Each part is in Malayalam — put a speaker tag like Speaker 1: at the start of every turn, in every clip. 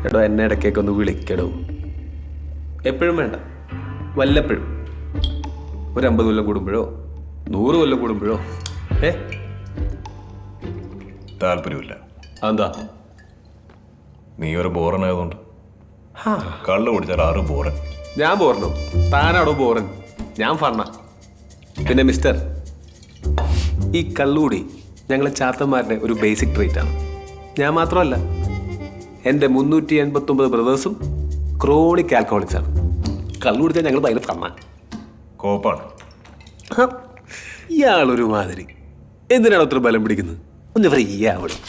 Speaker 1: എടോ എന്നെ ഇടയ്ക്കൊക്കെ ഒന്ന് വിളിക്കടോ. എപ്പോഴും വേണ്ട, വല്ലപ്പോഴും. ഒരു 50 കൊല്ലം കൂടുമ്പോഴോ 100 കൊല്ലം കൂടുമ്പോഴോ.
Speaker 2: താല്പര്യമില്ല.
Speaker 1: അതെന്താ?
Speaker 2: നീ ഒരു ബോറനായതുകൊണ്ട്. കള്ളു കുടിച്ചാൽ 6 ബോറൻ.
Speaker 1: ഞാൻ ബോറനോ? താനാടോ ബോറൻ? ഞാൻ ഫണ്ണ. പിന്നെ മിസ്റ്റർ, ഈ കള്ളുകൂടി ഞങ്ങളെ ചാത്തന്മാരുടെ ഒരു ബേസിക് ട്രീറ്റ് ആണ്. ഞാൻ മാത്രമല്ല, എൻ്റെ 389 ബ്രദേഴ്സും ക്രോണിക് ആൽക്കഹോളിക്സ് ആണ്. കള്ളു കുടിച്ചാൽ ഞങ്ങൾ ഭയങ്കര ഫണ്ണ.
Speaker 2: കോപ്പാണ്.
Speaker 1: ഇയാളൊരു മാതിരി. എന്തിനാണ് അത്ര ബലം പിടിക്കുന്നത്? ഒന്ന് ഫ്രീ ആവണം.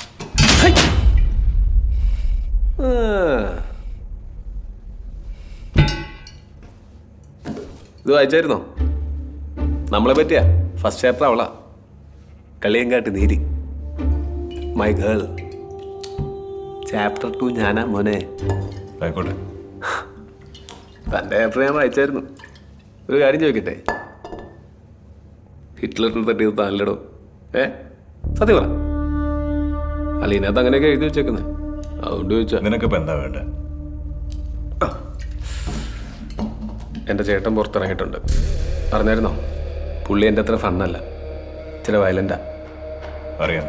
Speaker 1: ഇത് വായിച്ചായിരുന്നോ? നമ്മളെ പറ്റിയ ഫസ്റ്റ് ചാപ്റ്റർ അവളാ. Kaliyankattu Neeri, my girl. Chapter 2 ഞാനാ മോനെ.
Speaker 2: ആയിക്കോട്ടെ.
Speaker 1: തൻ്റെ ചാപ്റ്റർ ഞാൻ വായിച്ചായിരുന്നു. ഒരു കാര്യം ചോദിക്കട്ടെ, ഹിറ്റ്ലറിനെ തട്ടിയത് താനല്ലടോ? സത്യം പറ. അല്ല, ഇതിനകത്ത് അങ്ങനെയൊക്കെ എഴുതി വെച്ചേക്കുന്നത്, അതുകൊണ്ട് ചോദിച്ചാ.
Speaker 2: നിനക്കിപ്പോൾ എന്താ വേണ്ടേ?
Speaker 1: എൻ്റെ ചേട്ടൻ പുറത്തിറങ്ങിയിട്ടുണ്ട്. പറഞ്ഞായിരുന്നോ? പുള്ളി എൻ്റെ അത്ര ഫണ്ണല്ല, ചില വയലൻ്റാ.
Speaker 2: അറിയാം.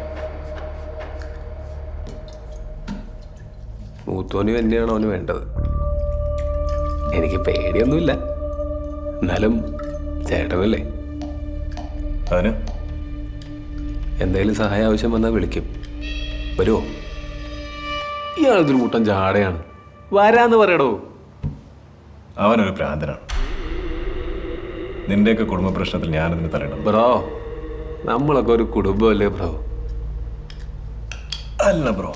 Speaker 1: മൂത്തോനും തന്നെയാണ് അവന് വേണ്ടത്. എനിക്ക് പേടിയൊന്നുമില്ല, എന്നാലും ചേട്ടനല്ലേ.
Speaker 2: അതിന്
Speaker 1: എന്തെങ്കിലും സഹായം ആവശ്യം വന്നാൽ വിളിക്കും. വരുമോ? ഇയാളൊരു കൂട്ടം ജാടയാണ്. വരാന്ന് പറയടോ.
Speaker 2: അവനൊരു ഭ്രാന്തനാണ്. നിന്റെയൊക്കെ കുടുംബ പ്രശ്നത്തിൽ ഞാനതിന് തലയിടും.
Speaker 1: ബ്രോ, നമ്മളൊക്കെ ഒരു കുടുംബമല്ലേ ബ്രോ?
Speaker 2: അല്ല ബ്രോ.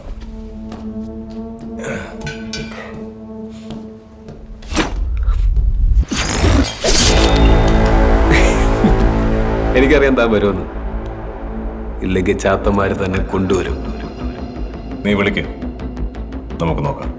Speaker 1: എനിക്കറിയാം താൻ വരുമെന്ന്. ഇല്ലെങ്കിൽ ചാത്തന്മാര് തന്നെ കൊണ്ടുവരും.
Speaker 2: നീ വിളിക്ക്, നമുക്ക് നോക്കാം.